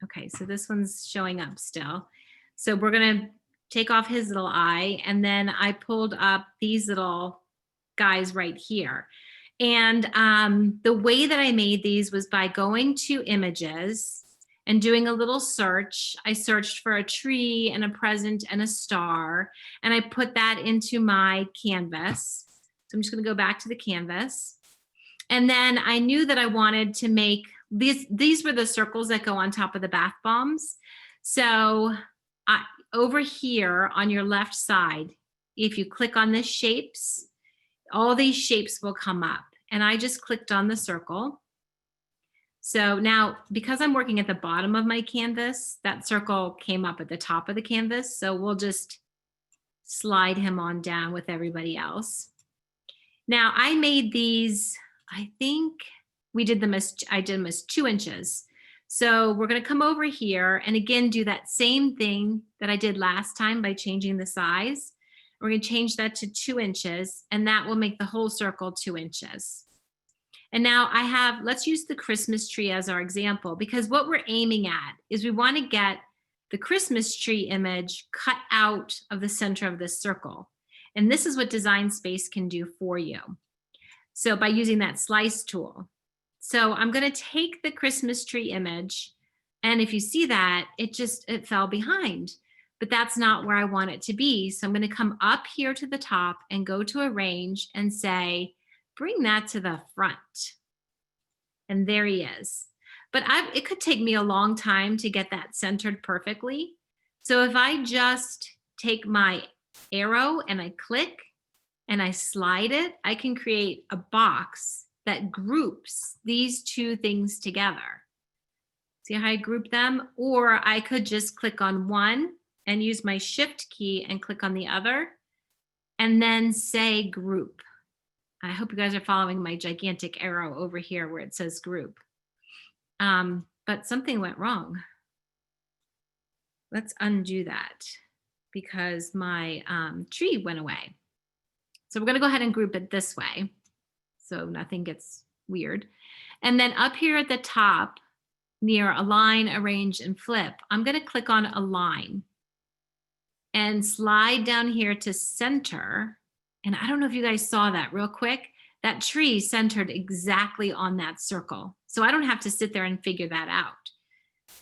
okay, so this one's showing up still. So we're gonna take off his little eye and then I pulled up these little guys right here. And the way that I made these was by going to images and doing a little search. I searched for a tree and a present and a star, and I put that into my canvas. So I'm just going to go back to the canvas. And then I knew that I wanted to make these were the circles that go on top of the bath bombs. So over here on your left side, if you click on the shapes, all these shapes will come up, and I just clicked on the circle. So now, because I'm working at the bottom of my canvas, that circle came up at the top of the canvas. So we'll just slide him on down with everybody else. Now I made these, I think I did them as 2 inches. So we're going to come over here and again do that same thing that I did last time by changing the size. We're going to change that to 2 inches, and that will make the whole circle 2 inches. And now let's use the Christmas tree as our example, because what we're aiming at is we want to get the Christmas tree image cut out of the center of this circle. And this is what Design Space can do for you. So by using that slice tool. So I'm going to take the Christmas tree image, and if you see that, it fell behind. But that's not where I want it to be. So I'm going to come up here to the top and go to Arrange and say, bring that to the front. And there he is. But it could take me a long time to get that centered perfectly. So if I just take my arrow and I click and I slide it, I can create a box that groups these two things together. See how I group them? Or I could just click on one and use my Shift key and click on the other and then say group. I hope you guys are following my gigantic arrow over here where it says group. But something went wrong. Let's undo that because my tree went away. So we're going to go ahead and group it this way so nothing gets weird. And then up here at the top near Align, Arrange, and Flip, I'm going to click on Align and slide down here to Center. And I don't know if you guys saw that real quick. That tree centered exactly on that circle. So I don't have to sit there and figure that out.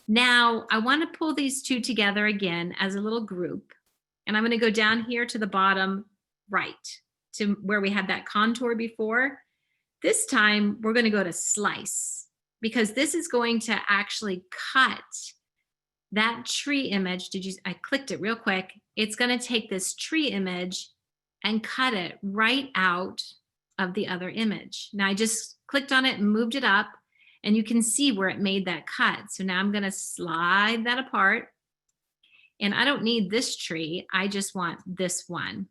Now I want to pull these two together again as a little group. And I'm going to go down here to the bottom right to where we had that contour before. This time we're going to go to Slice because this is going to actually cut that tree image. I clicked it real quick. It's going to take this tree image and cut it right out of the other image. Now I just clicked on it and moved it up, and you can see where it made that cut. So now I'm going to slide that apart, and I don't need this tree. I just want this one.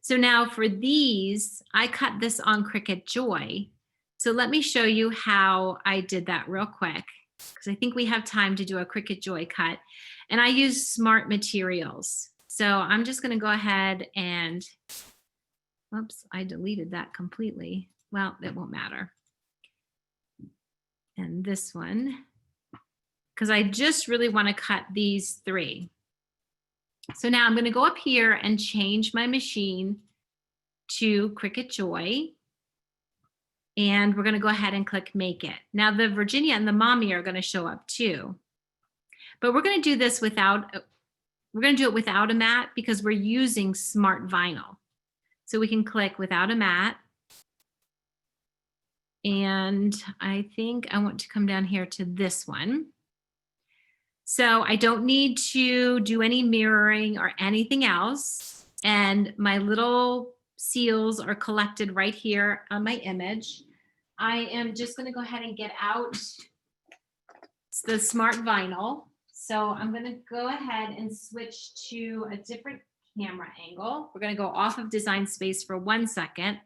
So now for these, I cut this on Cricut Joy. So let me show you how I did that real quick, because I think we have time to do a Cricut Joy cut. And I use Smart Materials. So I'm just going to go ahead and, oops, I deleted that completely. Well, it won't matter. And this one, because I just really want to cut these three. So now I'm going to go up here and change my machine to Cricut Joy. And we're going to go ahead and click Make It. Now the Virginia and the Mommy are going to show up too. But we're going to do this without a mat because we're using Smart Vinyl. So we can click without a mat. And I think I want to come down here to this one. So I don't need to do any mirroring or anything else. And my little seals are collected right here on my image. I am just going to go ahead and get out the Smart Vinyl. So I'm going to go ahead and switch to a different camera angle. We're going to go off of Design Space for 1 second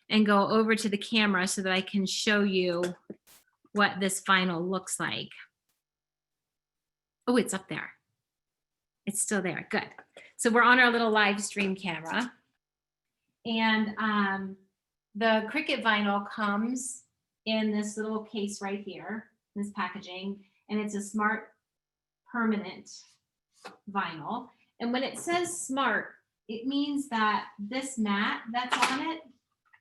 and go over to the camera so that I can show you what this vinyl looks like. Oh, it's up there. It's still there. Good. So we're on our little live stream camera. And the Cricut vinyl comes in this little case right here, this packaging, and it's a Smart Permanent vinyl. And when it says Smart, it means that this mat that's on it,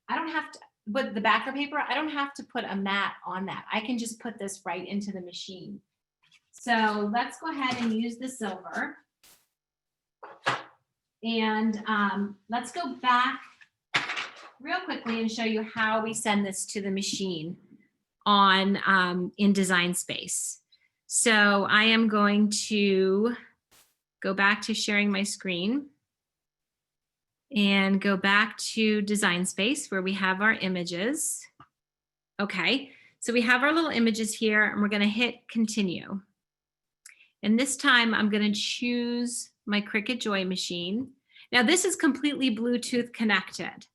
I don't have to, with the backer paper, I don't have to put a mat on that. I can just put this right into the machine. So let's go ahead and use the silver. And let's go back real quickly and show you how we send this to the machine on in Design Space. So I am going to go back to sharing my screen and go back to Design Space where we have our images. Okay, so we have our little images here and we're going to hit continue. And this time I'm going to choose my Cricut Joy machine. Now this is completely Bluetooth connected.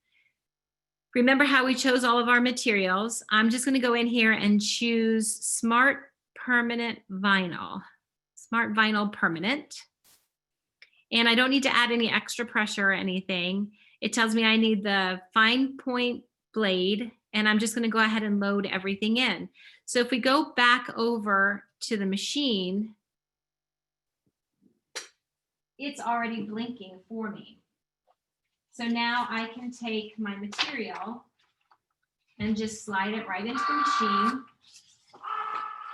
Remember how we chose all of our materials? I'm just going to go in here and choose Smart Permanent Vinyl. Smart Vinyl Permanent. And I don't need to add any extra pressure or anything. It tells me I need the fine point blade, and I'm just going to go ahead and load everything in. So if we go back over to the machine, it's already blinking for me. So now I can take my material and just slide it right into the machine.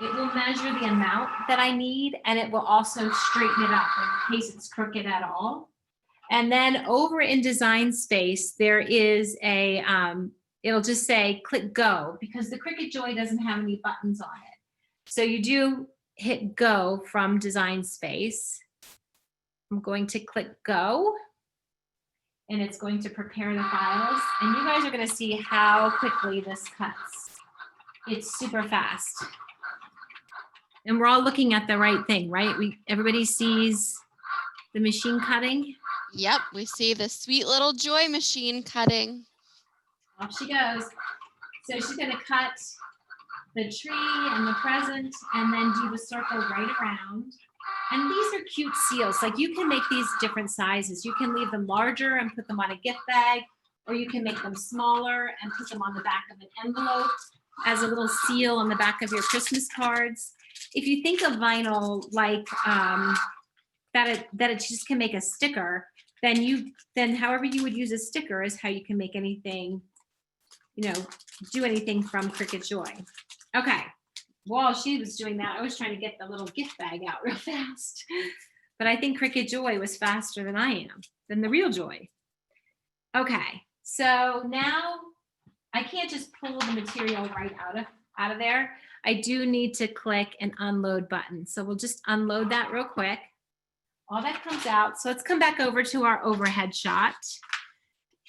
It will measure the amount that I need, and it will also straighten it up in case it's crooked at all. And then over in Design Space, there is a, it'll just say click go, because the Cricut Joy doesn't have any buttons on it. So you do hit go from Design Space. I'm going to click go, and it's going to prepare the files. And you guys are going to see how quickly this cuts. It's super fast. And we're all looking at the right thing, right? Everybody sees the machine cutting. Yep, we see the sweet little Joy machine cutting. Off she goes. So she's going to cut the tree and the present and then do the circle right around. And these are cute seals. Like you can make these different sizes. You can leave them larger and put them on a gift bag, or you can make them smaller and put them on the back of an envelope as a little seal on the back of your Christmas cards. If you think of vinyl like that it just can make a sticker, then however you would use a sticker is how you can make anything, do anything from Cricut Joy. Okay, while she was doing that, I was trying to get the little gift bag out real fast. But I think Cricut Joy was faster than the real Joy. Okay, so now I can't just pull the material right out of there. I do need to click an unload button. So we'll just unload that real quick. All that comes out. So let's come back over to our overhead shot.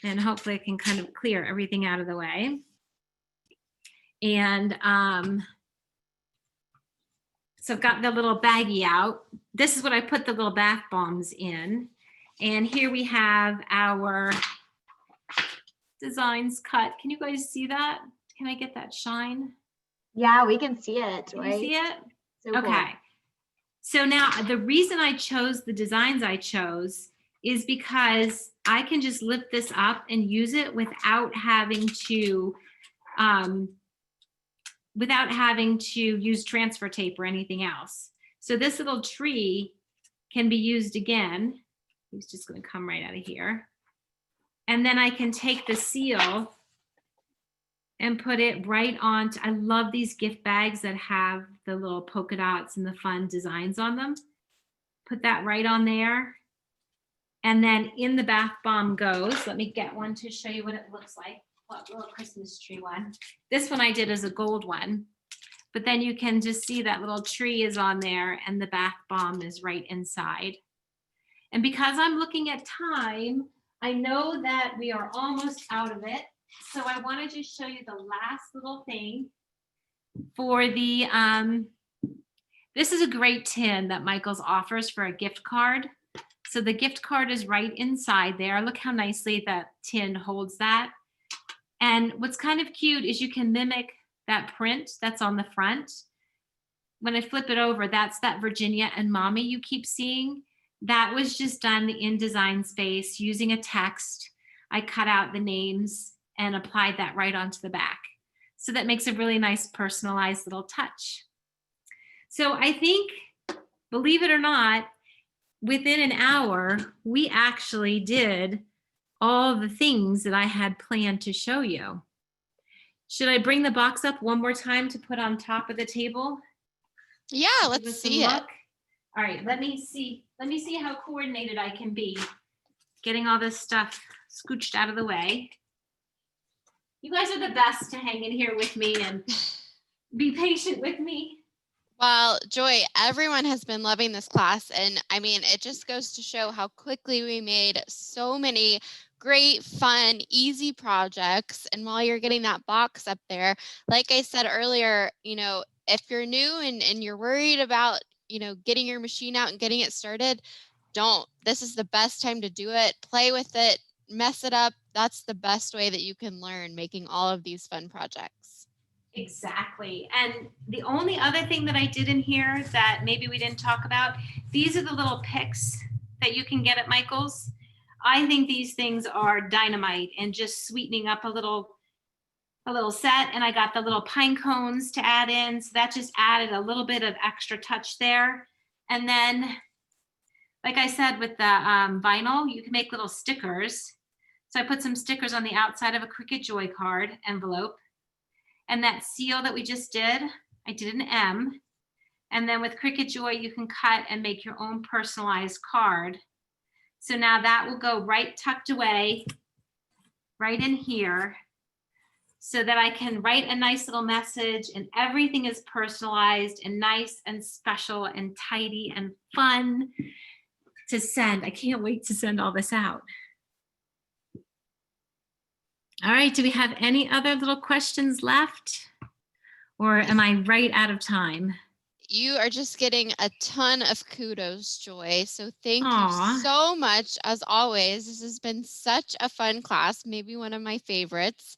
And hopefully I can kind of clear everything out of the way. And so I've got the little baggie out. This is what I put the little bath bombs in. And here we have our designs cut. Can you guys see that? Can I get that shine? Yeah, we can see it, right? Can you see it? So okay. Cool. So now the reason I chose the designs I chose is because I can just lift this up and use it without having to use transfer tape or anything else. So this little tree can be used again. He's just going to come right out of here. And then I can take the seal and put it right on. I love these gift bags that have the little polka dots and the fun designs on them. Put that right on there. And then in the bath bomb goes, let me get one to show you what it looks like. What little Christmas tree one. This one I did as a gold one. But then you can just see that little tree is on there and the bath bomb is right inside. And because I'm looking at time, I know that we are almost out of it. So I want to just show you the last little thing for the, this is a great tin that Michaels offers for a gift card. So the gift card is right inside there. Look how nicely that tin holds that. And what's kind of cute is you can mimic that print that's on the front. When I flip it over, that's that Virginia and Mommy you keep seeing. That was just done in Design Space using a text. I cut out the names and applied that right onto the back. So that makes a really nice personalized little touch. So I think, believe it or not, within an hour, we actually did all the things that I had planned to show you. Should I bring the box up one more time to put on top of the table? Yeah, Give let's us a see it. look. All right, let me see how coordinated I can be. Getting all this stuff scooched out of the way. You guys are the best to hang in here with me and be patient with me. Well, Joy, everyone has been loving this class. And I mean, it just goes to show how quickly we made so many great, fun, easy projects. And while you're getting that box up there, like I said earlier, if you're new and you're worried about, getting your machine out and getting it started, don't. This is the best time to do it. Play with it, mess it up. That's the best way that you can learn making all of these fun projects. Exactly. And the only other thing that I did in here that maybe we didn't talk about, these are the little picks that you can get at Michael's. I think these things are dynamite and just sweetening up a little set. And I got the little pine cones to add in. So that just added a little bit of extra touch there. And then, like I said, with the vinyl, you can make little stickers. So I put some stickers on the outside of a Cricut Joy card envelope. And that seal that we just did, I did an M. And then with Cricut Joy, you can cut and make your own personalized card. So now that will go right tucked away, right in here, so that I can write a nice little message and everything is personalized and nice and special and tidy and fun to send. I can't wait to send all this out. All right, do we have any other little questions left? Or am I right out of time? You are just getting a ton of kudos, Joy. So thank Aw. you so much. As always, this has been such a fun class, maybe one of my favorites.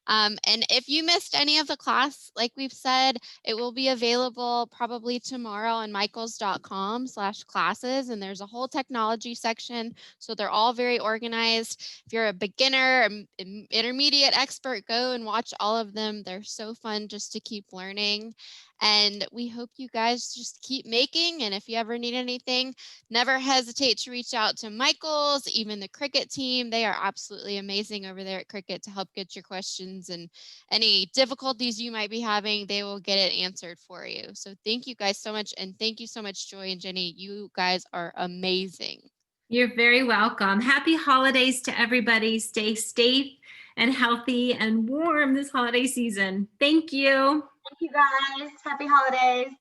And if you missed any of the class, like we've said, it will be available probably tomorrow on michaels.com/classes. And there's a whole technology section. So they're all very organized. If you're a beginner, intermediate, expert, go and watch all of them. They're so fun just to keep learning. And we hope you guys just keep making. And if you ever need anything, never hesitate to reach out to Michaels, even the Cricut team. They are absolutely amazing over there at Cricut to help get your questions and any difficulties you might be having, they will get it answered for you. So thank you guys so much. And thank you so much, Joy and Jenny. You guys are amazing. You're very welcome. Happy holidays to everybody. Stay safe and healthy and warm this holiday season. Thank you. Thank you guys. Happy holidays.